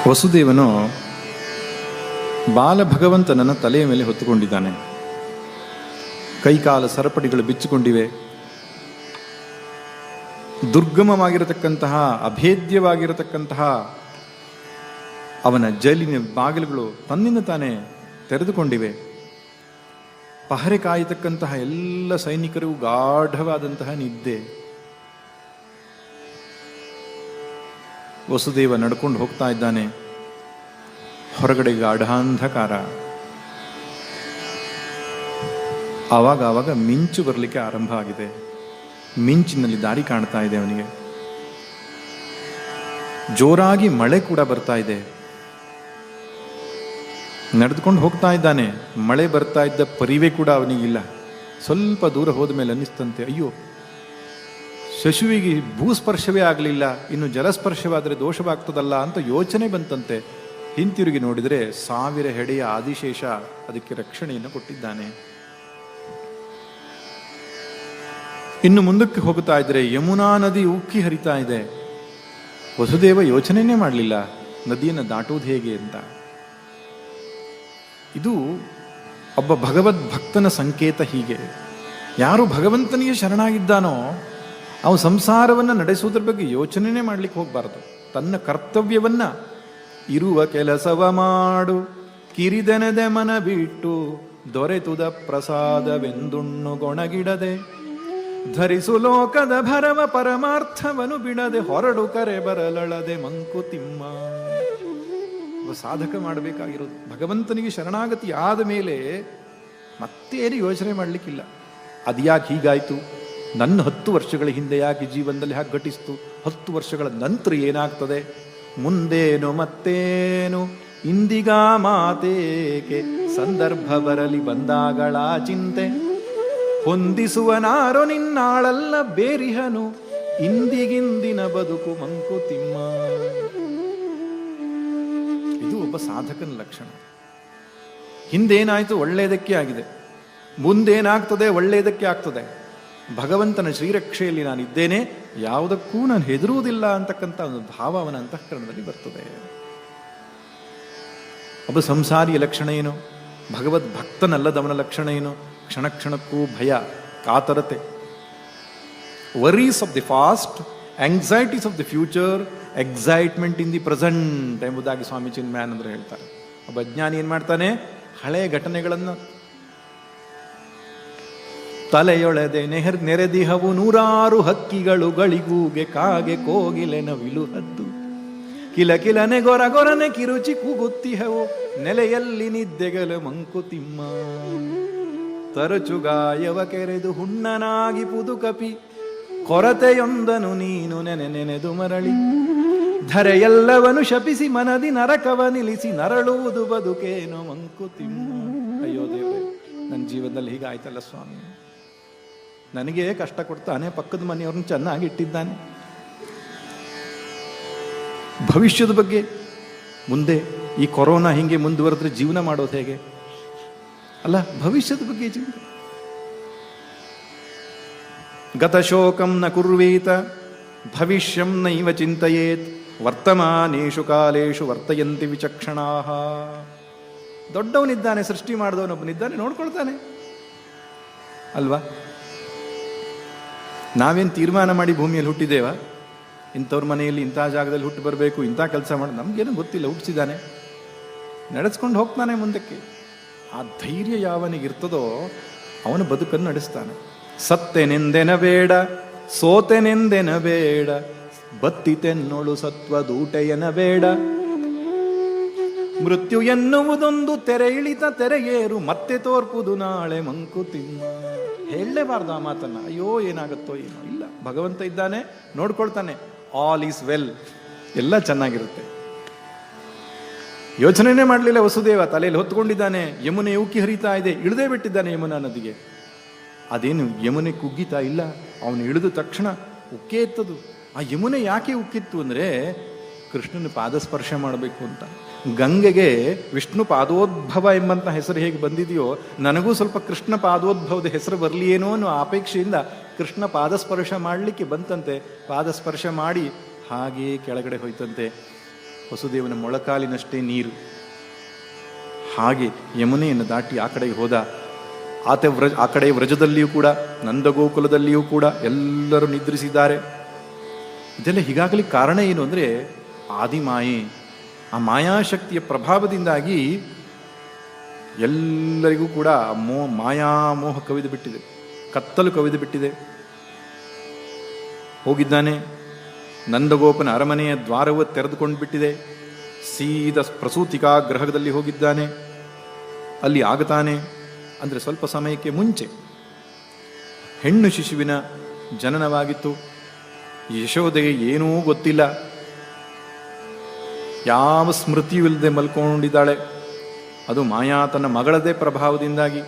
ವಸುದೇವನು ಬಾಲ ಭಗವಂತನನ್ನ ತಲೆಯ ಮೇಲೆ ಹೊತ್ತುಕೊಂಡಿದ್ದಾನೆ. ಕೈಕಾಲ ಸರಪಡಿಗಳು ಬಿಚ್ಚಿಕೊಂಡಿವೆ. ದುರ್ಗಮವಾಗಿರತಕ್ಕಂತಹ ಅಭೇದ್ಯವಾಗಿರತಕ್ಕಂತಹ ಅವನ ಜೈಲಿನ ಬಾಗಿಲುಗಳು ತನ್ನಿಂದ ತಾನೇ ತೆರೆದುಕೊಂಡಿವೆ. ಪಹರೆ ಕಾಯತಕ್ಕಂತಹ ಎಲ್ಲ ಸೈನಿಕರು ಗಾಢವಾದಂತಹ ನಿದ್ದೆ. ವಸುದೇವ ನಡ್ಕೊಂಡು ಹೋಗ್ತಾ ಇದ್ದಾನೆ. ಹೊರಗಡೆ ಗಾಢಾಂಧಕಾರ. ಆವಾಗ ಮಿಂಚು ಬರಲಿಕ್ಕೆ ಆರಂಭ ಆಗಿದೆ. ಮಿಂಚಿನಲ್ಲಿ ದಾರಿ ಕಾಣ್ತಾ ಇದೆ ಅವನಿಗೆ. ಜೋರಾಗಿ ಮಳೆ ಕೂಡ ಬರ್ತಾ ಇದೆ. ನಡೆದುಕೊಂಡು ಹೋಗ್ತಾ ಇದ್ದಾನೆ. ಮಳೆ ಬರ್ತಾ ಇದ್ದ ಪರಿವೇ ಕೂಡ ಅವನಿಗಿಲ್ಲ. ಸ್ವಲ್ಪ ದೂರ ಹೋದ ಮೇಲೆ ಅನ್ನಿಸ್ತಂತೆ, ಅಯ್ಯೋ, ಶಶುವಿಗೆ ಭೂಸ್ಪರ್ಶವೇ ಆಗಲಿಲ್ಲ, ಇನ್ನು ಜಲಸ್ಪರ್ಶವಾದರೆ ದೋಷವಾಗ್ತದಲ್ಲ ಅಂತ ಯೋಚನೆ ಬಂತಂತೆ. ಹಿಂತಿರುಗಿ ನೋಡಿದರೆ 1000 ಹೆಡೆಯ ಆದಿಶೇಷ ಅದಕ್ಕೆ ರಕ್ಷಣೆಯನ್ನು ಕೊಟ್ಟಿದ್ದಾನೆ. ಇನ್ನು ಮುಂದಕ್ಕೆ ಹೋಗುತ್ತಾ ಇದ್ರೆ ಯಮುನಾ ನದಿ ಉಕ್ಕಿ ಹರಿತಾ ಇದೆ. ವಸುದೇವ ಯೋಚನೆನೇ ಮಾಡಲಿಲ್ಲ ನದಿಯನ್ನು ದಾಟುವುದು ಹೇಗೆ ಅಂತ. ಇದು ಒಬ್ಬ ಭಗವದ್ ಭಕ್ತನ ಸಂಕೇತ. ಹೀಗೆ ಯಾರು ಭಗವಂತನಿಗೆ ಶರಣಾಗಿದ್ದಾನೋ ಅವನು ಸಂಸಾರವನ್ನು ನಡೆಸುವುದ್ರ ಬಗ್ಗೆ ಯೋಚನೆನೇ ಮಾಡ್ಲಿಕ್ಕೆ ಹೋಗಬಾರದು. ತನ್ನ ಕರ್ತವ್ಯವನ್ನ ಇರುವ ಕೆಲಸವ ಮಾಡು, ಕಿರಿದೆನೆದೆ ಮನ ಬಿಟ್ಟು ದೊರೆತುದ ಪ್ರಸಾದವೆಂದುಣ್ಣು ಗೊಣಗಿಡದೆ, ಧರಿಸು ಲೋಕದ ಭರವ ಪರಮಾರ್ಥವನು ಬಿಡದೆ, ಹೊರಡು ಕರೆ ಬರಲಳದೆ ಮಂಕುತಿಮ್ಮ. ಸಾಧಕ ಮಾಡಬೇಕಾಗಿರೋದು ಭಗವಂತನಿಗೆ ಶರಣಾಗತಿ ಆದ ಮೇಲೆ ಮತ್ತೇನು ಯೋಚನೆ ಮಾಡಲಿಕ್ಕಿಲ್ಲ. ಅದ್ಯಾಕೆ ಹೀಗಾಯ್ತು, ನನ್ನ 10 ವರ್ಷಗಳ ಹಿಂದೆ ಯಾಕೆ ಜೀವನದಲ್ಲಿ ಹಾಗೆ ಘಟಿಸ್ತು, 10 ವರ್ಷಗಳ ನಂತರ ಏನಾಗ್ತದೆ, ಮುಂದೇನು ಮತ್ತೇನು, ಇಂದಿಗ ಮಾತೇಕೆ, ಸಂದರ್ಭ ಬರಲಿ ಬಂದಾಗಳ ಚಿಂತೆ, ಹೊಂದಿಸುವನಾರೋ ನಿನ್ನಾಳಲ್ಲ ಬೇರಿಹನು, ಇಂದಿಗಿಂದಿನ ಬದುಕು ಮಂಕುತಿಮ್ಮ. ಇದು ಒಬ್ಬ ಸಾಧಕನ ಲಕ್ಷಣ. ಹಿಂದೇನಾಯ್ತು ಒಳ್ಳೆಯದಕ್ಕೆ ಆಗಿದೆ, ಮುಂದೇನಾಗ್ತದೆ ಒಳ್ಳೆಯದಕ್ಕೆ ಆಗ್ತದೆ. ಭಗವಂತನ ಶ್ರೀರಕ್ಷೆಯಲ್ಲಿ ನಾನಿದ್ದೇನೆ, ಯಾವುದಕ್ಕೂ ನಾನು ಹೆದರುವುದಿಲ್ಲ ಅಂತಕ್ಕಂಥ ಒಂದು ಭಾವ ಅವನ ಅಂತಃಕರಣದಲ್ಲಿ ಬರ್ತದೆ. ಒಬ್ಬ ಸಂಸಾರಿಯ ಲಕ್ಷಣ ಏನು, ಭಗವದ್ ಭಕ್ತನಲ್ಲದವನ ಲಕ್ಷಣ ಏನು, ಕ್ಷಣ ಕ್ಷಣಕ್ಕೂ ಭಯ, ಕಾತರತೆ, worries of the past, anxieties of the future, excitement in the present ಎಂಬುದಾಗಿ ಸ್ವಾಮಿ ಚಿನ್ಮಯಾನಂದರು ಹೇಳ್ತಾರೆ. ಒಬ್ಬ ಅಜ್ಞಾನಿ ಏನ್ ಮಾಡ್ತಾನೆ, ಹಳೆಯ ಘಟನೆಗಳನ್ನು ತಲೆಯೊಳೆದೆ ನೆರೆದಿಹವು 100 ಹಕ್ಕಿಗಳು ಗಳಿಗೂಗೆ ಕಾಗೆ ಕೋಗಿಲೆ ನವಿಲು ಹದ್ದು, ಕಿಲ ಕಿಲನೆ ಗೊರಗೊರನೆ ಕಿರುಚಿ ಕೂಗುತ್ತಿಹವು ನೆಲೆಯಲ್ಲಿ ನಿದ್ದೆಗಲು ಮಂಕುತಿಮ್ಮ. ತರಚುಗಾಯವ ಕೆರೆದು ಹುಣ್ಣನಾಗಿ ಪುದುಕಪಿ ಕೊರತೆಯೊಂದನು ನೀನು ನೆನೆದು ಮರಳಿ, ಧರೆಯೆಲ್ಲವನು ಶಪಿಸಿ ಮನದಿ ನರಕವ ನಿಲ್ಲಿಸಿ ನರಳುವುದು ಬದುಕೇನೋ ಮಂಕುತಿಮ್ಮ. ಅಯ್ಯೋ ದೇವರೇ, ನನ್ನ ಜೀವನದಲ್ಲಿ ಹೀಗಾಯ್ತಲ್ಲ ಸ್ವಾಮಿ, ನನಗೆ ಕಷ್ಟ ಕೊಡ್ತಾನೆ, ಪಕ್ಕದ ಮನೆಯವ್ರನ್ನ ಚೆನ್ನಾಗಿ ಇಟ್ಟಿದ್ದಾನೆ. ಭವಿಷ್ಯದ ಬಗ್ಗೆ ಮುಂದೆ ಈ ಕೊರೋನಾ ಹಿಂಗೆ ಮುಂದುವರೆದ್ರೆ ಜೀವನ ಮಾಡೋದು ಹೇಗೆ ಅಲ್ಲ, ಭವಿಷ್ಯದ ಬಗ್ಗೆ ಚಿಂತೆ. ಗತಶೋಕಂ ನ ಕುರ್ವೀತ ಭವಿಷ್ಯಂ ನೈವ ಚಿಂತಯೇತ್, ವರ್ತಮಾನೇಷು ಕಾಲೇಷು ವರ್ತಯಂತಿ ವಿಚಕ್ಷಣಾಃ. ದೊಡ್ಡವನಿದ್ದಾನೆ, ಸೃಷ್ಟಿ ಮಾಡಿದವನೊಬ್ಬನಿದ್ದಾನೆ, ನೋಡ್ಕೊಳ್ತಾನೆ ಅಲ್ವಾ. ನಾವೇನು ತೀರ್ಮಾನ ಮಾಡಿ ಭೂಮಿಯಲ್ಲಿ ಹುಟ್ಟಿದ್ದೇವ, ಇಂಥವ್ರ ಮನೆಯಲ್ಲಿ ಇಂಥ ಜಾಗದಲ್ಲಿ ಹುಟ್ಟು ಬರಬೇಕು, ಇಂಥ ಕೆಲಸ ಮಾಡಿ, ನಮಗೇನು ಗೊತ್ತಿಲ್ಲ, ಹುಟ್ಟಿಸಿದ್ದಾನೆ, ನಡೆಸ್ಕೊಂಡು ಹೋಗ್ತಾನೆ ಮುಂದಕ್ಕೆ. ಆ ಧೈರ್ಯ ಯಾವನಿಗಿರ್ತದೋ ಅವನ ಬದುಕನ್ನು ನಡೆಸ್ತಾನೆ. ಸತ್ತೆನೆಂದೆನ ಬೇಡ, ಸೋತೆನೆಂದೆನ ಬೇಡ, ಬತ್ತಿತೆನ್ನೊಳು ಸತ್ವದೂಟೆಯನ ಬೇಡ, ಮೃತ್ಯು ಎನ್ನುವುದೊಂದು ತೆರೆ ಇಳಿತ ತೆರೆಯೇರು, ಮತ್ತೆ ತೋರ್ಪುದು ನಾಳೆ ಮಂಕುತಿಮ್ಮ. ಹೇಳಲೇಬಾರ್ದು ಆ ಮಾತನ್ನ. ಅಯ್ಯೋ ಏನಾಗುತ್ತೋ ಏನೋ, ಇಲ್ಲ, ಭಗವಂತ ಇದ್ದಾನೆ, ನೋಡ್ಕೊಳ್ತಾನೆ, ಆಲ್ ಈಸ್ ವೆಲ್, ಎಲ್ಲ ಚೆನ್ನಾಗಿರುತ್ತೆ. ಯೋಚನೆನೇ ಮಾಡಲಿಲ್ಲ ವಸುದೇವ, ತಲೆಯಲ್ಲಿ ಹೊತ್ಕೊಂಡಿದ್ದಾನೆ. ಯಮುನೆ ಉಕ್ಕಿ ಹರಿತಾ ಇದೆ, ಇಳಿದೇ ಬಿಟ್ಟಿದ್ದಾನೆ ಯಮುನಾ ನದಿಗೆ. ಅದೇನು ಯಮುನೆ ಕುಗ್ಗಿತಾ ಇಲ್ಲ, ಅವನು ಇಳಿದ ತಕ್ಷಣ ಉಕ್ಕೇ ಎತ್ತದು. ಆ ಯಮುನೆ ಯಾಕೆ ಉಕ್ಕಿತ್ತು ಅಂದರೆ ಕೃಷ್ಣನ ಪಾದಸ್ಪರ್ಶ ಮಾಡಬೇಕು ಅಂತ. ಗಂಗೆಗೆ ವಿಷ್ಣು ಪಾದೋದ್ಭವ ಎಂಬಂತ ಹೆಸರು ಹೇಗೆ ಬಂದಿದೆಯೋ, ನನಗೂ ಸ್ವಲ್ಪ ಕೃಷ್ಣ ಪಾದೋದ್ಭವದ ಹೆಸರು ಬರಲಿಯೇನೋ ಅನ್ನೋ ಅಪೇಕ್ಷೆಯಿಂದ ಕೃಷ್ಣ ಪಾದಸ್ಪರ್ಶ ಮಾಡಲಿಕ್ಕೆ ಬಂತಂತೆ. ಪಾದಸ್ಪರ್ಶ ಮಾಡಿ ಹಾಗೇ ಕೆಳಗಡೆ ಹೋಯ್ತಂತೆ. ವಸುದೇವನ ಮೊಳಕಾಲಿನಷ್ಟೇ ನೀರು. ಹಾಗೆ ಯಮುನೆಯನ್ನು ದಾಟಿ ಆ ಕಡೆಗೆ ಹೋದ. ಆ ಕಡೆ ವ್ರಜದಲ್ಲಿಯೂ ಕೂಡ, ನಂದಗೋಕುಲದಲ್ಲಿಯೂ ಕೂಡ ಎಲ್ಲರೂ ನಿದ್ರಿಸಿದ್ದಾರೆ. ಇದೆಲ್ಲ ಹೀಗಾಗಲಿ ಕಾರಣ ಏನು ಅಂದರೆ ಆದಿಮಾಯೆ. ಆ ಮಾಯಾಶಕ್ತಿಯ ಪ್ರಭಾವದಿಂದಾಗಿ ಎಲ್ಲರಿಗೂ ಕೂಡ ಮಾಯಾಮೋಹ ಕವಿದು ಬಿಟ್ಟಿದೆ, ಕತ್ತಲು ಕವಿದು ಬಿಟ್ಟಿದೆ. ಹೋಗಿದ್ದಾನೆ, ನಂದಗೋಪನ ಅರಮನೆಯ ದ್ವಾರವು ತೆರೆದುಕೊಂಡು ಬಿಟ್ಟಿದೆ. ಸೀದಾ ಪ್ರಸೂತಿಕಾ ಗ್ರಹದಲ್ಲಿ ಹೋಗಿದ್ದಾನೆ. ಅಲ್ಲಿ ಆಗತಾನೆ ಅಂದರೆ ಸ್ವಲ್ಪ ಸಮಯಕ್ಕೆ ಮುಂಚೆ ಹೆಣ್ಣು ಶಿಶುವಿನ ಜನನವಾಗಿತ್ತು. ಯಶೋದೆಗೆ ಏನೂ ಗೊತ್ತಿಲ್ಲ, ಯಾವ ಸ್ಮೃತಿಯೂ ಇಲ್ಲದೆ ಮಲ್ಕೊಂಡಿದ್ದಾಳೆ. ಅದು ಮಾಯಾ ತನ್ನ ಮಗಳದೇ ಪ್ರಭಾವದಿಂದಾಗಿ.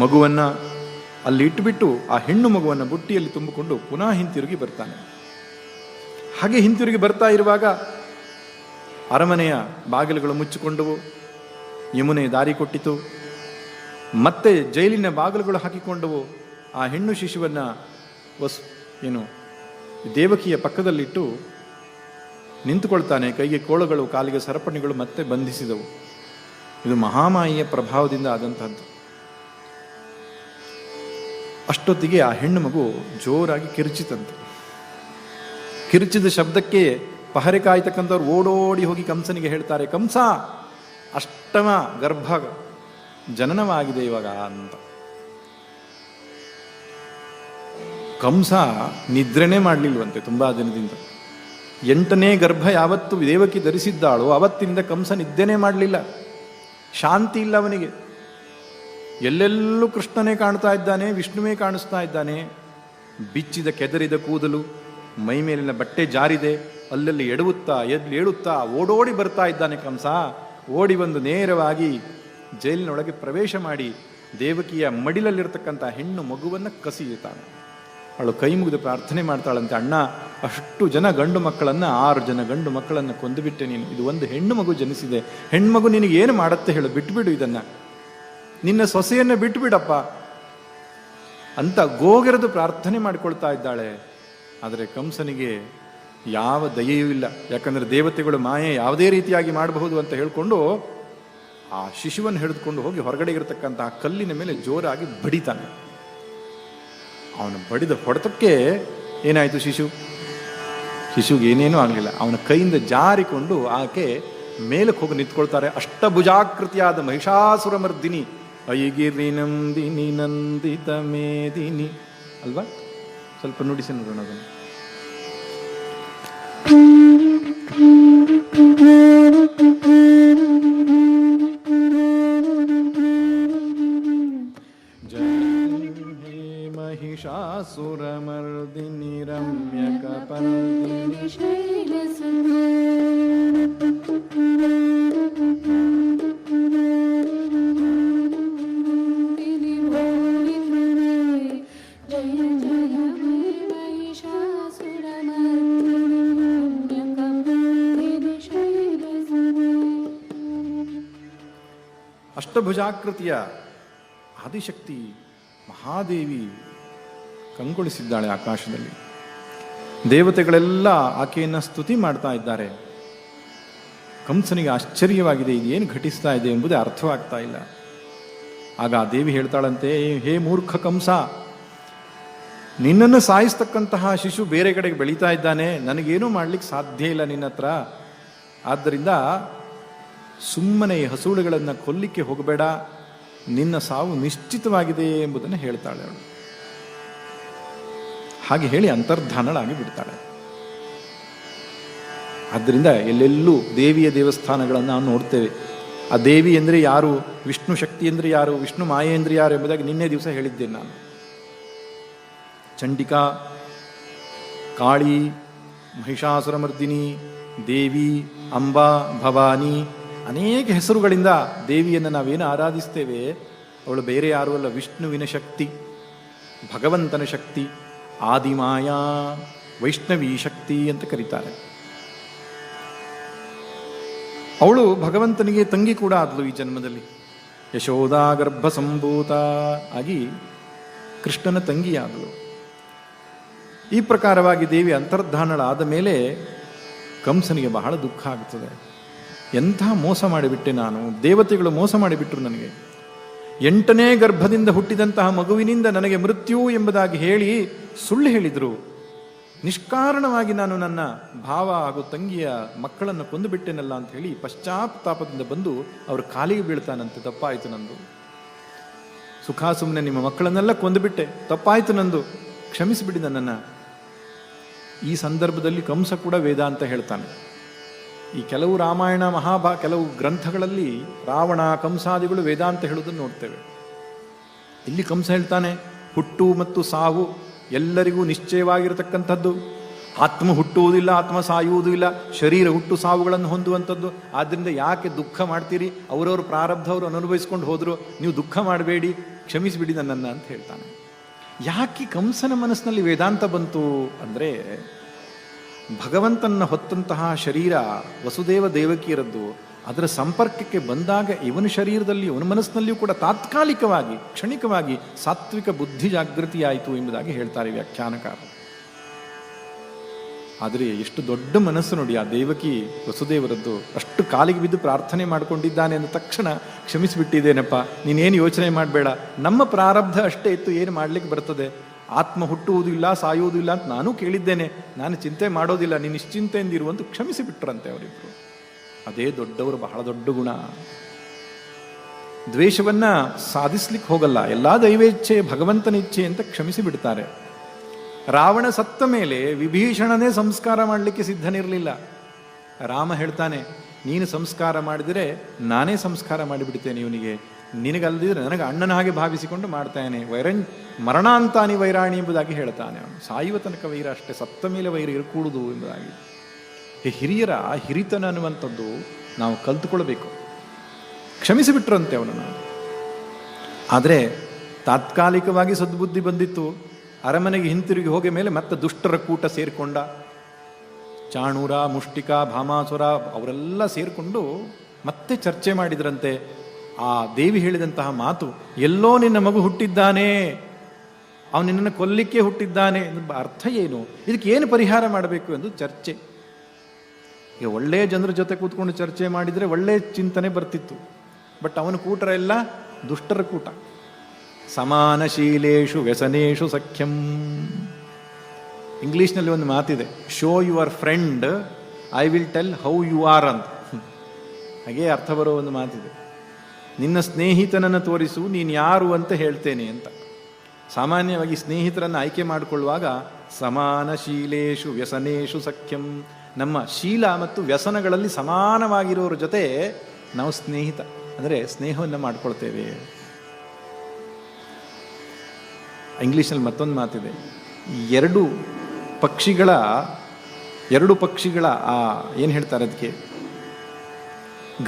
ಮಗುವನ್ನ ಅಲ್ಲಿ ಇಟ್ಟುಬಿಟ್ಟು ಆ ಹೆಣ್ಣು ಮಗುವನ್ನು ಬುಟ್ಟಿಯಲ್ಲಿ ತುಂಬಿಕೊಂಡು ಪುನಃ ಹಿಂತಿರುಗಿ ಬರ್ತಾನೆ. ಹಾಗೆ ಹಿಂತಿರುಗಿ ಬರ್ತಾ ಇರುವಾಗ ಅರಮನೆಯ ಬಾಗಿಲುಗಳು ಮುಚ್ಚಿಕೊಂಡವು. ಯಮುನೆ ದಾರಿ ಕೊಟ್ಟಿತು. ಮತ್ತೆ ಜೈಲಿನ ಬಾಗಿಲುಗಳು ಹಾಕಿಕೊಂಡವು. ಆ ಹೆಣ್ಣು ಶಿಶುವನ್ನ ದೇವಕಿಯ ಪಕ್ಕದಲ್ಲಿಟ್ಟು ನಿಂತುಕೊಳ್ತಾನೆ. ಕೈಗೆ ಕೋಳುಗಳು, ಕಾಲಿಗೆ ಸರಪಣಿಗಳು ಮತ್ತೆ ಬಂಧಿಸಿದವು. ಇದು ಮಹಾಮಾಯಿಯ ಪ್ರಭಾವದಿಂದ ಆದಂತಹದ್ದು. ಅಷ್ಟೊತ್ತಿಗೆ ಆ ಹೆಣ್ಣು ಮಗು ಜೋರಾಗಿ ಕಿರುಚಿತಂತೆ. ಕಿರುಚಿದ ಶಬ್ದಕ್ಕೆ ಪಹರೆ ಕಾಯ್ತಕ್ಕಂಥವ್ರು ಓಡೋಡಿ ಹೋಗಿ ಕಂಸನಿಗೆ ಹೇಳ್ತಾರೆ, ಕಂಸ, ಅಷ್ಟಮ ಗರ್ಭ ಜನನವಾಗಿದೆ ಇವಾಗ ಅಂತ. ಕಂಸ ನಿದ್ರೆನೇ ಮಾಡಲಿಲ್ವಂತೆ ತುಂಬಾ ದಿನದಿಂದ. 8ನೇ ಗರ್ಭ ಯಾವತ್ತು ದೇವಕಿ ಧರಿಸಿದ್ದಾಳೋ ಅವತ್ತಿನಿಂದ ಕಂಸ ನಿದ್ದೆನೇ ಮಾಡಲಿಲ್ಲ. ಶಾಂತಿ ಇಲ್ಲ ಅವನಿಗೆ. ಎಲ್ಲೆಲ್ಲೂ ಕೃಷ್ಣನೇ ಕಾಣ್ತಾ ಇದ್ದಾನೆ, ವಿಷ್ಣುವೇ ಕಾಣಿಸ್ತಾ ಇದ್ದಾನೆ. ಬಿಚ್ಚಿದ ಕೆದರಿದ ಕೂದಲು, ಮೈ ಮೇಲಿನ ಬಟ್ಟೆ ಜಾರಿದೆ, ಅಲ್ಲಲ್ಲಿ ಏಳುತ್ತಾ ಓಡೋಡಿ ಬರ್ತಾ ಇದ್ದಾನೆ ಕಂಸ. ಓಡಿ ಬಂದು ನೇರವಾಗಿ ಜೈಲಿನೊಳಗೆ ಪ್ರವೇಶ ಮಾಡಿ ದೇವಕಿಯ ಮಡಿಲಲ್ಲಿರ್ತಕ್ಕಂಥ ಹೆಣ್ಣು ಮಗುವನ್ನು ಕಸಿಯುತ್ತಾನೆ. ಅವಳು ಕೈ ಮುಗಿದು ಪ್ರಾರ್ಥನೆ ಮಾಡ್ತಾಳಂತೆ, ಅಣ್ಣ, ಅಷ್ಟು ಜನ ಗಂಡು ಮಕ್ಕಳನ್ನು, 6 ಜನ ಗಂಡು ಮಕ್ಕಳನ್ನು ಕೊಂದುಬಿಟ್ಟೆ ನೀನು. ಇದು ಒಂದು ಹೆಣ್ಣು ಮಗು ಜನಿಸಿದೆ. ಹೆಣ್ಮಗು ನಿನಗೆ ಏನು ಮಾಡುತ್ತೆ ಹೇಳು, ಬಿಟ್ಬಿಡು ಇದನ್ನ, ನಿನ್ನ ಸೊಸೆಯನ್ನು ಬಿಟ್ಟುಬಿಡಪ್ಪ ಅಂತ ಗೋಗೆರೆದು ಪ್ರಾರ್ಥನೆ ಮಾಡಿಕೊಳ್ತಾ ಇದ್ದಾಳೆ. ಆದರೆ ಕಂಸನಿಗೆ ಯಾವ ದಯೆಯೂ ಇಲ್ಲ. ಯಾಕಂದ್ರೆ ದೇವತೆಗಳು ಮಾಯೆ ಯಾವುದೇ ರೀತಿಯಾಗಿ ಮಾಡಬಹುದು ಅಂತ ಹೇಳ್ಕೊಂಡು ಆ ಶಿಶುವನ್ನು ಹಿಡಿದುಕೊಂಡು ಹೋಗಿ ಹೊರಗಡೆ ಇರತಕ್ಕಂತಹ ಕಲ್ಲಿನ ಮೇಲೆ ಜೋರಾಗಿ ಬಡಿತಾನೆ. ಅವನು ಬಡಿದ ಹೊಡೆತಕ್ಕೆ ಏನಾಯಿತು, ಶಿಶುಗೆ ಏನೇನೂ ಆಗಲಿಲ್ಲ. ಅವನ ಕೈಯಿಂದ ಜಾರಿಕೊಂಡು ಆಕೆ ಮೇಲಕ್ಕೆ ಹೋಗಿ ನಿಂತ್ಕೊಳ್ತಾರೆ. ಅಷ್ಟಭುಜಾಕೃತಿಯಾದ ಮಹಿಷಾಸುರ ಮರ್ದಿನಿ, ಐಗಿರಿ ನಂದಿನಿ ನಂದಿತ ಮೇದಿನಿ ಅಲ್ವಾ? ಸ್ವಲ್ಪ ನುಡಿಸಿ ನೋಡೋಣ ಅದನ್ನು. ಮಹಿಷಾಸುರಮರ್ದಿನಿ ರಮ್ಯಕಪರ್ದಿನಿ ಅಷ್ಟಭುಜಾಕೃತಿಯ ಆದಿಶಕ್ತಿ ಮಹಾದೇವಿ ಕಂಗೊಳಿಸಿದ್ದಾಳೆ ಆಕಾಶದಲ್ಲಿ. ದೇವತೆಗಳೆಲ್ಲ ಆಕೆಯನ್ನು ಸ್ತುತಿ ಮಾಡ್ತಾ ಇದ್ದಾರೆ. ಕಂಸನಿಗೆ ಆಶ್ಚರ್ಯವಾಗಿದೆ, ಇದೇನು ಘಟಿಸ್ತಾ ಇದೆ ಎಂಬುದೇ ಅರ್ಥವಾಗ್ತಾ ಇಲ್ಲ. ಆಗ ಆ ದೇವಿ ಹೇಳ್ತಾಳಂತೆ, ಹೇ ಮೂರ್ಖ ಕಂಸ, ನಿನ್ನನ್ನು ಸಾಯಿಸ್ತಕ್ಕಂತಹ ಶಿಶು ಬೇರೆ ಕಡೆಗೆ ಬೆಳೀತಾ ಇದ್ದಾನೆ, ನನಗೇನೂ ಮಾಡ್ಲಿಕ್ಕೆ ಸಾಧ್ಯ ಇಲ್ಲ ನಿನ್ನ ಹತ್ರ. ಆದ್ದರಿಂದ ಸುಮ್ಮನೆ ಹಸುಳುಗಳನ್ನು ಕೊಲ್ಲಿಕ್ಕೆ ಹೋಗಬೇಡ, ನಿನ್ನ ಸಾವು ನಿಶ್ಚಿತವಾಗಿದೆ ಎಂಬುದನ್ನು ಹೇಳ್ತಾಳೆ ಅವಳು. ಹಾಗೆ ಹೇಳಿ ಅಂತರ್ಧಾನಳಾಗಿ ಬಿಡ್ತಾಳೆ. ಆದ್ದರಿಂದ ಎಲ್ಲೆಲ್ಲೂ ದೇವಿಯ ದೇವಸ್ಥಾನಗಳನ್ನು ನಾವು ನೋಡ್ತೇವೆ. ಆ ದೇವಿ ಅಂದರೆ ಯಾರು, ವಿಷ್ಣು ಶಕ್ತಿ ಅಂದರೆ ಯಾರು, ವಿಷ್ಣು ಮಾಯೆ ಅಂದರೆ ಯಾರು ಎಂಬುದಾಗಿ ನಿನ್ನೆ ದಿವಸ ಹೇಳಿದ್ದೇನೆ ನಾನು. ಚಂಡಿಕಾ, ಕಾಳಿ, ಮಹಿಷಾಸುರಮರ್ದಿನಿ, ದೇವಿ, ಅಂಬಾ, ಭವಾನಿ, ಅನೇಕ ಹೆಸರುಗಳಿಂದ ದೇವಿಯನ್ನು ನಾವೇನು ಆರಾಧಿಸ್ತೇವೆ ಅವಳು ಬೇರೆ ಯಾರೂ ಅಲ್ಲ, ವಿಷ್ಣುವಿನ ಶಕ್ತಿ, ಭಗವಂತನ ಶಕ್ತಿ, ಆದಿಮಾಯಾ, ವೈಷ್ಣವಿ ಶಕ್ತಿ ಅಂತ ಕರೀತಾರೆ. ಅವಳು ಭಗವಂತನಿಗೆ ತಂಗಿ ಕೂಡ ಆದಳು ಈ ಜನ್ಮದಲ್ಲಿ. ಯಶೋದಾ ಗರ್ಭ ಸಂಭೂತ ಆಗಿ ಕೃಷ್ಣನ ತಂಗಿಯಾದಳು. ಈ ಪ್ರಕಾರವಾಗಿ ದೇವಿ ಅಂತರ್ಧಾನಳಾದ ಮೇಲೆ ಕಂಸನಿಗೆ ಬಹಳ ದುಃಖ ಆಗ್ತದೆ. ಎಂಥ ಮೋಸ ಮಾಡಿಬಿಟ್ಟೆ ನಾನು, ದೇವತೆಗಳು ಮೋಸ ಮಾಡಿಬಿಟ್ರು ನನಗೆ. 8ನೇ ಗರ್ಭದಿಂದ ಹುಟ್ಟಿದಂತಹ ಮಗುವಿನಿಂದ ನನಗೆ ಮೃತ್ಯು ಎಂಬುದಾಗಿ ಹೇಳಿ ಸುಳ್ಳು ಹೇಳಿದರು. ನಿಷ್ಕಾರಣವಾಗಿ ನಾನು ನನ್ನ ಭಾವ ಹಾಗೂ ತಂಗಿಯ ಮಕ್ಕಳನ್ನು ಕೊಂದು ಬಿಟ್ಟೆನಲ್ಲ ಅಂತ ಹೇಳಿ ಪಶ್ಚಾತ್ತಾಪದಿಂದ ಬಂದು ಅವ್ರ ಕಾಲಿಗೆ ಬೀಳ್ತಾನಂತೆ. ತಪ್ಪಾಯಿತು ನಂದು, ಸುಖ ಸುಮ್ಮನೆ ನಿಮ್ಮ ಮಕ್ಕಳನ್ನೆಲ್ಲ ಕೊಂದುಬಿಟ್ಟೆ, ತಪ್ಪಾಯಿತು ನಂದು, ಕ್ಷಮಿಸಿಬಿಡಿ ನನ್ನನ್ನು. ಈ ಸಂದರ್ಭದಲ್ಲಿ ಕಂಸ ಕೂಡ ವೇದಾಂತ ಹೇಳ್ತಾನೆ. ಈ ಕೆಲವು ರಾಮಾಯಣ ಕೆಲವು ಗ್ರಂಥಗಳಲ್ಲಿ ರಾವಣ ಕಂಸಾದಿಗಳು ವೇದಾಂತ ಹೇಳುವುದನ್ನು ನೋಡ್ತೇವೆ. ಇಲ್ಲಿ ಕಂಸ ಹೇಳ್ತಾನೆ, ಹುಟ್ಟು ಮತ್ತು ಸಾವು ಎಲ್ಲರಿಗೂ ನಿಶ್ಚಯವಾಗಿರತಕ್ಕಂಥದ್ದು. ಆತ್ಮ ಹುಟ್ಟುವುದಿಲ್ಲ, ಆತ್ಮ ಸಾಯುವುದೂ ಇಲ್ಲ, ಶರೀರ ಹುಟ್ಟು ಸಾವುಗಳನ್ನು ಹೊಂದುವಂಥದ್ದು. ಆದ್ದರಿಂದ ಯಾಕೆ ದುಃಖ ಮಾಡ್ತೀರಿ? ಅವರವರು ಪ್ರಾರಬ್ಧ ಅವರು ಅನುಭವಿಸ್ಕೊಂಡು ಹೋದರು, ನೀವು ದುಃಖ ಮಾಡಬೇಡಿ, ಕ್ಷಮಿಸಿಬಿಡಿ ನನ್ನನ್ನು ಅಂತ ಹೇಳ್ತಾನೆ. ಯಾಕೆ ಕಂಸನ ಮನಸ್ಸಿನಲ್ಲಿ ವೇದಾಂತ ಬಂತು ಅಂದರೆ, ಭಗವಂತನ ಹೊತ್ತಂತಹ ಶರೀರ ವಸುದೇವ ದೇವಕಿಯರದ್ದು. ಅದರ ಸಂಪರ್ಕಕ್ಕೆ ಬಂದಾಗ ಇವನ ಶರೀರದಲ್ಲಿ ಇವನ ಮನಸ್ಸಿನಲ್ಲಿಯೂ ಕೂಡ ತಾತ್ಕಾಲಿಕವಾಗಿ ಕ್ಷಣಿಕವಾಗಿ ಸಾತ್ವಿಕ ಬುದ್ಧಿ ಜಾಗೃತಿಯಾಯಿತು ಎಂಬುದಾಗಿ ಹೇಳ್ತಾರೆ ವ್ಯಾಖ್ಯಾನಕಾರರು. ಆದರೆ ಎಷ್ಟು ದೊಡ್ಡ ಮನಸ್ಸು ನೋಡಿ ಆ ದೇವಕಿ ವಸುದೇವರದ್ದು. ಅಷ್ಟು ಕಾಲಿಗೆ ಬಿದ್ದು ಪ್ರಾರ್ಥನೆ ಮಾಡಿಕೊಂಡಿದ್ದಾನೆ ಅಂದ ತಕ್ಷಣ ಕ್ಷಮಿಸಿಬಿಟ್ಟಿದ್ದೇನಪ್ಪ, ನೀನೇನು ಯೋಚನೆ ಮಾಡಬೇಡ, ನಮ್ಮ ಪ್ರಾರಬ್ಧ ಅಷ್ಟೇ ಇತ್ತು, ಏನು ಮಾಡಲಿಕ್ಕೆ ಬರ್ತದೆ, ಆತ್ಮ ಹುಟ್ಟುವುದೂ ಇಲ್ಲ ಸಾಯುವುದೂ ಇಲ್ಲ ಅಂತ ನಾನು ಕೇಳಿದ್ದೇನೆ, ನಾನು ಚಿಂತೆ ಮಾಡೋದಿಲ್ಲ, ನೀನು ನಿಶ್ಚಿಂತೆಯಿಂದಿರುವಂತ ಕ್ಷಮಿಸಿಬಿಟ್ರಂತೆ ಅವರಿಬ್ಬರು. ಅದೇ ದೊಡ್ಡವರು ಬಹಳ ದೊಡ್ಡ ಗುಣ. ದ್ವೇಷವನ್ನ ಸಾಧಿಸ್ಲಿಕ್ಕೆ ಹೋಗಲ್ಲ, ಎಲ್ಲಾ ದೈವೇಚ್ಛೆ ಭಗವಂತನ ಇಚ್ಛೆ ಅಂತ ಕ್ಷಮಿಸಿ ಬಿಡ್ತಾರೆ. ರಾವಣ ಸತ್ತ ಮೇಲೆ ವಿಭೀಷಣನೇ ಸಂಸ್ಕಾರ ಮಾಡಲಿಕ್ಕೆ ಸಿದ್ಧನಿರಲಿಲ್ಲ. ರಾಮ ಹೇಳ್ತಾನೆ, ನೀನು ಸಂಸ್ಕಾರ ಮಾಡಿದರೆ ನಾನೇ ಸಂಸ್ಕಾರ ಮಾಡಿಬಿಡ್ತೇನೆ ಇವನಿಗೆ, ನಿನಗಲ್ದಿದ್ರೆ ನನಗೆ ಅಣ್ಣನ ಹಾಗೆ ಭಾವಿಸಿಕೊಂಡು ಮಾಡ್ತಾನೆ. ಮರಣಾಂತಾನಿ ವೈರಾಣಿ ಎಂಬುದಾಗಿ ಹೇಳ್ತಾನೆ. ಅವನು ಸಾಯುವ ತನಕ ವೈರ ಅಷ್ಟೇ, ಸತ್ತ ಮೇಲೆ ವೈರ ಇರಕೂಡುದು ಎಂಬುದಾಗಿ. ಹಿರಿಯರ ಹಿರಿತನ ಅನ್ನುವಂಥದ್ದು ನಾವು ಕಲ್ತುಕೊಳ್ಬೇಕು. ಕ್ಷಮಿಸಿಬಿಟ್ರಂತೆ ಅವನನ್ನು. ಆದರೆ ತಾತ್ಕಾಲಿಕವಾಗಿ ಸದ್ಬುದ್ಧಿ ಬಂದಿತ್ತು. ಅರಮನೆಗೆ ಹಿಂತಿರುಗಿ ಹೋಗ ಮೇಲೆ ಮತ್ತೆ ದುಷ್ಟರ ಕೂಟ ಸೇರಿಕೊಂಡ. ಚಾಣೂರ, ಮುಷ್ಟಿಕ, ಭಾಮಾಸುರ ಅವರೆಲ್ಲ ಸೇರಿಕೊಂಡು ಮತ್ತೆ ಚರ್ಚೆ ಮಾಡಿದ್ರಂತೆ. ಆ ದೇವಿ ಹೇಳಿದಂತಹ ಮಾತು, ಎಲ್ಲೋ ನಿನ್ನ ಮಗು ಹುಟ್ಟಿದ್ದಾನೆ, ಅವನು ನಿನ್ನನ್ನು ಕೊಲ್ಲಿಕ್ಕೆ ಹುಟ್ಟಿದ್ದಾನೆ, ಅರ್ಥ ಏನು, ಇದಕ್ಕೆ ಏನು ಪರಿಹಾರ ಮಾಡಬೇಕು ಎಂದು ಚರ್ಚೆ. ಈಗ ಒಳ್ಳೆಯ ಜನರ ಜೊತೆ ಕೂತ್ಕೊಂಡು ಚರ್ಚೆ ಮಾಡಿದರೆ ಒಳ್ಳೆಯ ಚಿಂತನೆ ಬರ್ತಿತ್ತು. ಬಟ್ ಅವನ ಕೂಟರ ಎಲ್ಲ ದುಷ್ಟರ ಕೂಟ. ಸಮಾನಶೀಲೇಶು ವ್ಯಸನೇಶು ಸಖ್ಯಂ. ಇಂಗ್ಲಿಷ್ನಲ್ಲಿ ಒಂದು ಮಾತಿದೆ, show your friend I will tell how you are ಅಂತ. ಹಾಗೇ ಅರ್ಥ ಬರೋ ಒಂದು ಮಾತಿದೆ, ನಿನ್ನ ಸ್ನೇಹಿತನನ್ನು ತೋರಿಸು, ನೀನು ಯಾರು ಅಂತ ಹೇಳ್ತೇನೆ ಅಂತ. ಸಾಮಾನ್ಯವಾಗಿ ಸ್ನೇಹಿತರನ್ನು ಆಯ್ಕೆ ಮಾಡಿಕೊಳ್ಳುವಾಗ ಸಮಾನಶೀಲೇಶು ವ್ಯಸನೇಶು ಸಖ್ಯಂ, ನಮ್ಮ ಶೀಲ ಮತ್ತು ವ್ಯಸನಗಳಲ್ಲಿ ಸಮಾನವಾಗಿರೋರ ಜೊತೆ ನಾವು ಸ್ನೇಹಿತ ಅಂದರೆ ಸ್ನೇಹವನ್ನು ಮಾಡಿಕೊಳ್ತೇವೆ. ಇಂಗ್ಲೀಷ್ನಲ್ಲಿ ಮತ್ತೊಂದು ಮಾತಿದೆ, ಎರಡು ಪಕ್ಷಿಗಳ ಏನು ಹೇಳ್ತಾರೆ ಅದಕ್ಕೆ,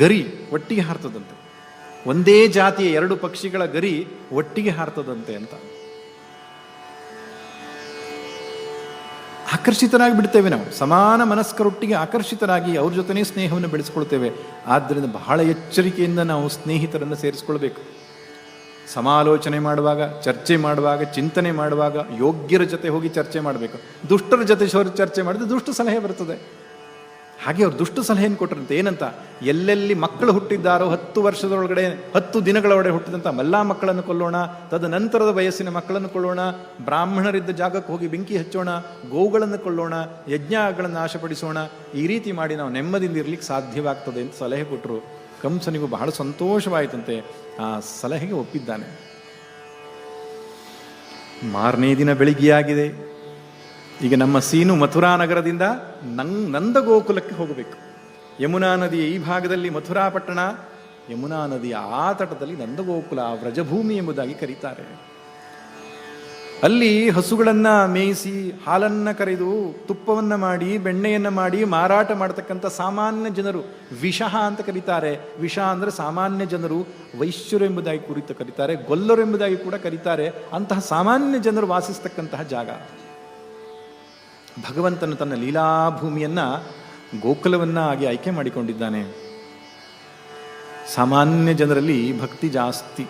ಗರಿ ಒಟ್ಟಿಗೆ ಹಾರ್ತದಂತೆ. ಒಂದೇ ಜಾತಿಯ 2 ಪಕ್ಷಿಗಳ ಗರಿ ಒಟ್ಟಿಗೆ ಹಾರ್ತದಂತೆ ಅಂತ. ಆಕರ್ಷಿತರಾಗಿ ಬಿಡ್ತೇವೆ ನಾವು, ಸಮಾನ ಮನಸ್ಕರೊಟ್ಟಿಗೆ ಆಕರ್ಷಿತರಾಗಿ ಅವ್ರ ಜೊತೆನೇ ಸ್ನೇಹವನ್ನು ಬೆಳೆಸ್ಕೊಳ್ತೇವೆ. ಆದ್ದರಿಂದ ಬಹಳ ಎಚ್ಚರಿಕೆಯಿಂದ ನಾವು ಸ್ನೇಹಿತರನ್ನು ಸೇರಿಸ್ಕೊಳ್ಬೇಕು. ಸಮಾಲೋಚನೆ ಮಾಡುವಾಗ, ಚರ್ಚೆ ಮಾಡುವಾಗ, ಚಿಂತನೆ ಮಾಡುವಾಗ ಯೋಗ್ಯರ ಜೊತೆ ಹೋಗಿ ಚರ್ಚೆ ಮಾಡಬೇಕು. ದುಷ್ಟರ ಜೊತೆ ಚರ್ಚೆ ಮಾಡಿದ್ರೆ ದುಷ್ಟ ಸಲಹೆ ಬರ್ತದೆ. ಹಾಗೆ ಅವ್ರು ದುಷ್ಟ ಸಲಹೆಯನ್ನು ಕೊಟ್ಟರಂತೆ. ಏನಂತ, ಎಲ್ಲೆಲ್ಲಿ ಮಕ್ಕಳು ಹುಟ್ಟಿದ್ದಾರೋ 10 ವರ್ಷದೊಳಗಡೆ 10 ದಿನಗಳೊಳಗಡೆ ಹುಟ್ಟಿದಂಥ ಎಲ್ಲ ಮಕ್ಕಳನ್ನು ಕೊಲ್ಲೋಣ, ತದನಂತರದ ವಯಸ್ಸಿನ ಮಕ್ಕಳನ್ನು ಕೊಳ್ಳೋಣ, ಬ್ರಾಹ್ಮಣರಿದ್ದ ಜಾಗಕ್ಕೆ ಹೋಗಿ ಬೆಂಕಿ ಹಚ್ಚೋಣ, ಗೋವುಗಳನ್ನು ಕೊಳ್ಳೋಣ, ಯಜ್ಞಗಳನ್ನು ನಾಶಪಡಿಸೋಣ. ಈ ರೀತಿ ಮಾಡಿ ನಾವು ನೆಮ್ಮದಿಯಿಂದ ಇರ್ಲಿಕ್ಕೆ ಸಾಧ್ಯವಾಗ್ತದೆ ಅಂತ ಸಲಹೆ ಕೊಟ್ಟರು. ಕಂಸನಿಗೂ ಬಹಳ ಸಂತೋಷವಾಯಿತಂತೆ. ಆ ಸಲಹೆಗೆ ಒಪ್ಪಿದ್ದಾನೆ. ಮಾರನೇ ದಿನ ಬೆಳಿಗ್ಗೆಯಾಗಿದೆ. ಈಗ ನಮ್ಮ ಸೀನು ಮಥುರಾ ನಗರದಿಂದ ನಂದಗೋಕುಲಕ್ಕೆ ಹೋಗಬೇಕು. ಯಮುನಾ ನದಿಯ ಈ ಭಾಗದಲ್ಲಿ ಮಥುರಾ ಪಟ್ಟಣ, ಯಮುನಾ ನದಿಯ ಆ ತಟದಲ್ಲಿ ನಂದಗೋಕುಲ, ವ್ರಜಭೂಮಿ ಎಂಬುದಾಗಿ ಕರೀತಾರೆ. ಅಲ್ಲಿ ಹಸುಗಳನ್ನ ಮೇಯಿಸಿ, ಹಾಲನ್ನ ಕರೆದು, ತುಪ್ಪವನ್ನ ಮಾಡಿ, ಬೆಣ್ಣೆಯನ್ನ ಮಾಡಿ ಮಾರಾಟ ಮಾಡತಕ್ಕಂಥ ಸಾಮಾನ್ಯ ಜನರು, ವಿಷಃ ಅಂತ ಕರೀತಾರೆ. ವಿಷ ಅಂದರೆ ಸಾಮಾನ್ಯ ಜನರು, ವೈಶ್ಯರು ಎಂಬುದಾಗಿ ಕುರಿತು ಕರೀತಾರೆ, ಗೊಲ್ಲರು ಎಂಬುದಾಗಿ ಕೂಡ ಕರೀತಾರೆ. ಅಂತಹ ಸಾಮಾನ್ಯ ಜನರು ವಾಸಿಸ್ತಕ್ಕಂತಹ ಜಾಗ. ಭಗವಂತನು ತನ್ನ ಲೀಲಾಭೂಮಿಯನ್ನ ಗೋಕುಲವನ್ನ ಆಗಿ ಆಯ್ಕೆ ಮಾಡಿಕೊಂಡಿದ್ದಾನೆ. ಸಾಮಾನ್ಯ ಜನರಲ್ಲಿ ಭಕ್ತಿ ಜಾಸ್ತಿ,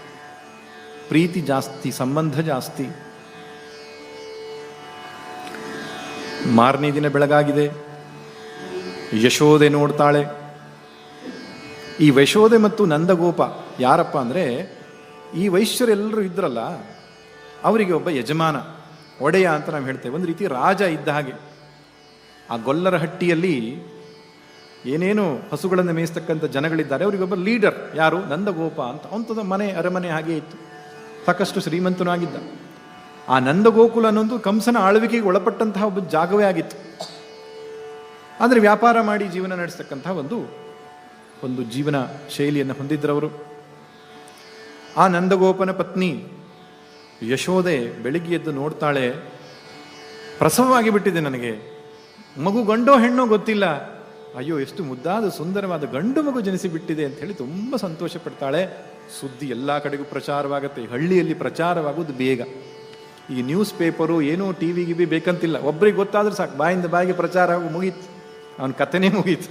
ಪ್ರೀತಿ ಜಾಸ್ತಿ, ಸಂಬಂಧ ಜಾಸ್ತಿ. ಮಾರನೇ ದಿನ ಬೆಳಗಾಗಿದೆ. ಯಶೋದೆ ನೋಡ್ತಾಳೆ. ಈ ಯಶೋದೆ ಮತ್ತು ನಂದಗೋಪ ಯಾರಪ್ಪ ಅಂದರೆ, ಈ ವೈಶ್ಯರೆಲ್ಲರೂ ಇದ್ರಲ್ಲ, ಅವರಿಗೆ ಒಬ್ಬ ಯಜಮಾನ, ಒಡೆಯ ಅಂತ ನಾವು ಹೇಳ್ತೇವೆ, ಒಂದು ರೀತಿ ರಾಜ ಇದ್ದ ಹಾಗೆ. ಆ ಗೊಲ್ಲರ ಹಟ್ಟಿಯಲ್ಲಿ ಏನೇನು ಹಸುಗಳನ್ನು ಮೇಯಿಸ್ತಕ್ಕಂಥ ಜನಗಳಿದ್ದಾರೆ, ಅವರಿಗೊಬ್ಬ ಲೀಡರ್. ಯಾರು? ನಂದಗೋಪ ಅಂತ. ಅಂಥದ್ದು ಮನೆ ಅರಮನೆ ಹಾಗೆ ಇತ್ತು, ಸಾಕಷ್ಟು ಶ್ರೀಮಂತನೂ ಆಗಿದ್ದ. ಆ ನಂದಗೋಕುಲ ಅನ್ನೊಂದು ಕಂಸನ ಆಳ್ವಿಕೆಗೆ ಒಳಪಟ್ಟಂತಹ ಒಬ್ಬ ಜಾಗವೇ ಆಗಿತ್ತು. ಆದರೆ ವ್ಯಾಪಾರ ಮಾಡಿ ಜೀವನ ನಡೆಸ್ತಕ್ಕಂತಹ ಒಂದು ಜೀವನ ಶೈಲಿಯನ್ನು ಹೊಂದಿದ್ರವರು. ಆ ನಂದಗೋಪನ ಪತ್ನಿ ಯಶೋದೆ ಬೆಳಿಗ್ಗೆ ಎದ್ದು ನೋಡ್ತಾಳೆ, ಪ್ರಸವವಾಗಿ ಬಿಟ್ಟಿದೆ ನನಗೆ, ಮಗು ಗಂಡೋ ಹೆಣ್ಣೋ ಗೊತ್ತಿಲ್ಲ, ಅಯ್ಯೋ ಎಷ್ಟು ಮುದ್ದಾದ ಸುಂದರವಾದ ಗಂಡು ಮಗು ಜನಿಸಿ ಬಿಟ್ಟಿದೆ ಅಂತ ಹೇಳಿ ತುಂಬ ಸಂತೋಷ ಪಡ್ತಾಳೆ. ಸುದ್ದಿ ಎಲ್ಲ ಕಡೆಗೂ ಪ್ರಚಾರವಾಗುತ್ತೆ. ಹಳ್ಳಿಯಲ್ಲಿ ಪ್ರಚಾರವಾಗೋದು ಬೇಗ. ಈ ನ್ಯೂಸ್ ಪೇಪರು ಏನೋ ಟಿ ವಿ ಗಿವಿ ಬೇಕಂತಿಲ್ಲ, ಒಬ್ರಿಗೆ ಗೊತ್ತಾದ್ರೆ ಸಾಕು, ಬಾಯಿಂದ ಬಾಯಿಗೆ ಪ್ರಚಾರ ಆಗೋ ಮುಗೀತು, ಅವನ ಕಥೆನೇ ಮುಗೀತು.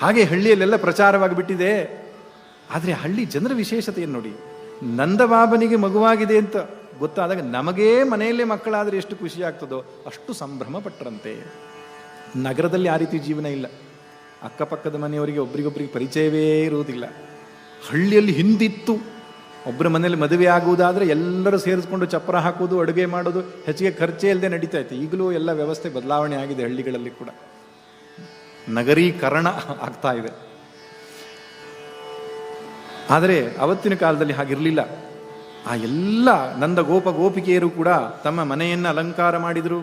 ಹಾಗೆ ಹಳ್ಳಿಯಲ್ಲೆಲ್ಲ ಪ್ರಚಾರವಾಗಿಬಿಟ್ಟಿದೆ. ಆದರೆ ಹಳ್ಳಿ ಜನರ ವಿಶೇಷತೆಯನ್ನು ನೋಡಿ, ನಂದಬಾಬನಿಗೆ ಮಗುವಾಗಿದೆ ಅಂತ ಗೊತ್ತಾದಾಗ ನಮಗೇ ಮನೆಯಲ್ಲೇ ಮಕ್ಕಳಾದರೆ ಎಷ್ಟು ಖುಷಿ ಆಗ್ತದೋ ಅಷ್ಟು ಸಂಭ್ರಮ ಪಟ್ಟರಂತೆ. ನಗರದಲ್ಲಿ ಆ ರೀತಿ ಜೀವನ ಇಲ್ಲ. ಅಕ್ಕಪಕ್ಕದ ಮನೆಯವರಿಗೆ ಒಬ್ರಿಗೊಬ್ರಿಗೆ ಪರಿಚಯವೇ ಇರುವುದಿಲ್ಲ. ಹಳ್ಳಿಯಲ್ಲಿ ಹಿಂದಿತ್ತು, ಒಬ್ಬರ ಮನೇಲಿ ಮದುವೆ ಆಗುವುದಾದರೆ ಎಲ್ಲರೂ ಸೇರಿಸ್ಕೊಂಡು ಚಪ್ಪರ ಹಾಕೋದು, ಅಡುಗೆ ಮಾಡೋದು, ಹೆಚ್ಚಿಗೆ ಖರ್ಚೇ ಇಲ್ಲದೆ ನಡೀತಾ ಇತ್ತು. ಈಗಲೂ ಎಲ್ಲ ವ್ಯವಸ್ಥೆ ಬದಲಾವಣೆ ಆಗಿದೆ ಹಳ್ಳಿಗಳಲ್ಲಿ ಕೂಡ, ನಗರೀಕರಣ ಆಗ್ತಾ ಇದೆ. ಆದರೆ ಅವತ್ತಿನ ಕಾಲದಲ್ಲಿ ಹಾಗಿರಲಿಲ್ಲ. ಆ ಎಲ್ಲ ನಂದ ಗೋಪಿಕೆಯರು ಕೂಡ ತಮ್ಮ ಮನೆಯನ್ನು ಅಲಂಕಾರ ಮಾಡಿದರು,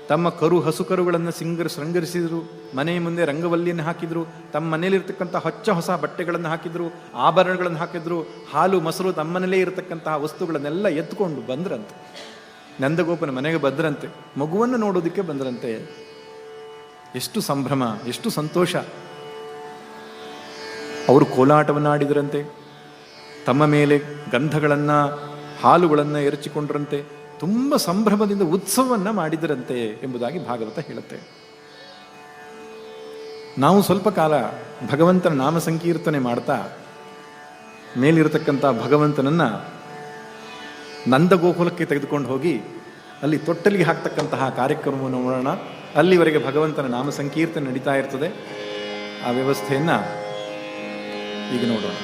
ತಮ್ಮ ಹಸು ಕರುಗಳನ್ನು ಶೃಂಗರಿಸಿದರು, ಮನೆಯ ಮುಂದೆ ರಂಗವಲ್ಲಿಯನ್ನು ಹಾಕಿದರು, ತಮ್ಮ ಮನೆಯಲ್ಲಿರ್ತಕ್ಕಂಥ ಹೊಸ ಬಟ್ಟೆಗಳನ್ನು ಹಾಕಿದರು, ಆಭರಣಗಳನ್ನು ಹಾಕಿದ್ರು, ಹಾಲು ಮೊಸರು ತಮ್ಮನೇಲೇ ಇರತಕ್ಕಂತಹ ವಸ್ತುಗಳನ್ನೆಲ್ಲ ಎತ್ಕೊಂಡು ಬಂದ್ರಂತೆ. ನಂದಗೋಪನ ಮನೆಗೆ ಬಂದ್ರಂತೆ, ಮಗುವನ್ನು ನೋಡೋದಕ್ಕೆ ಬಂದ್ರಂತೆ. ಎಷ್ಟು ಸಂಭ್ರಮ, ಎಷ್ಟು ಸಂತೋಷ. ಅವರು ಕೋಲಾಟವನ್ನು ಆಡಿದರಂತೆ, ತಮ್ಮ ಮೇಲೆ ಗಂಧಗಳನ್ನು ಹಾಲುಗಳನ್ನು ಎರಚಿಕೊಂಡ್ರಂತೆ, ತುಂಬ ಸಂಭ್ರಮದಿಂದ ಉತ್ಸವವನ್ನು ಮಾಡಿದರಂತೆ ಎಂಬುದಾಗಿ ಭಾಗವತ ಹೇಳುತ್ತೆ. ನಾವು ಸ್ವಲ್ಪ ಕಾಲ ಭಗವಂತನ ನಾಮ ಸಂಕೀರ್ತನೆ ಮಾಡ್ತಾ ಮೇಲಿರತಕ್ಕಂಥ ಭಗವಂತನನ್ನ ನಂದಗೋಕುಲಕ್ಕೆ ತೆಗೆದುಕೊಂಡು ಹೋಗಿ ಅಲ್ಲಿ ತೊಟ್ಟಲಿಗೆ ಹಾಕ್ತಕ್ಕಂತಹ ಕಾರ್ಯಕ್ರಮವನ್ನು ನೋಡೋಣ. ಅಲ್ಲಿವರೆಗೆ ಭಗವಂತನ ನಾಮ ಸಂಕೀರ್ತನೆ ನಡೀತಾ ಇರ್ತದೆ. ಆ ವ್ಯವಸ್ಥೆಯನ್ನು ಈಗ ನೋಡೋಣ.